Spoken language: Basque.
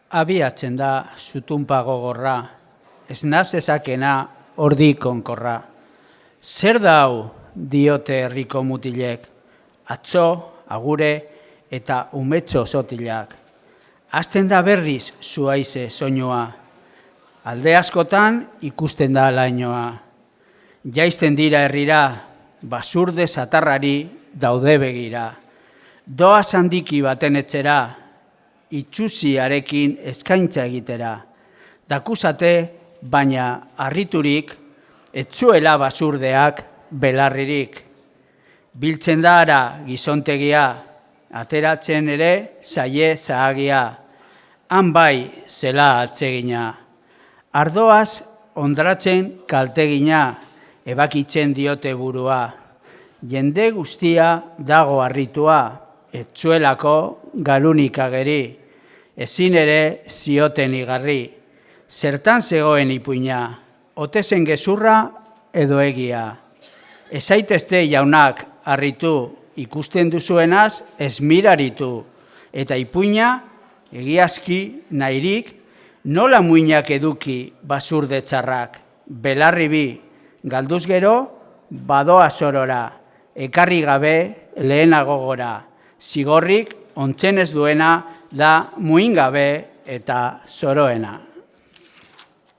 Abiatzen da zutunpa gogorra, ez naz ezakena ordi konkorra. Zer da hau, diote herriko mutilek, atzo, agure eta umetxo sotilak. Azten da berriz zuaize soinua, alde askotan ikusten da lainoa. Jaisten dira herrira, basurde satarrari daude begira. Doaz handiki baten etxera, itxusiarekin eskaintza egitera. Dakusate, baina harriturik, etzuela basurdeak belarririk. Biltzen da ara gizontegia, ateratzen ere zaie zahagia. Han bai zela atsegina. Ardoaz ondratzen kaltegina, ebakitzen diote burua. Jende guztia dago harritua, etzuelako garunik ageri. Ezin ere zioten igarri. Zertan zegoen ipuina, ote zen gezurra edo egia. Ezaitezte jaunak harritu, ikusten duzuenaz ez miraritu. Eta ipuina, egiazki nahirik, nola muinak eduki basurde txarrak. Belarri bi, galduz gero, badoa zorora. Ekarri gabe lehenago gora. Zigorrik ontzen ez duena da muin gabe eta zoroena.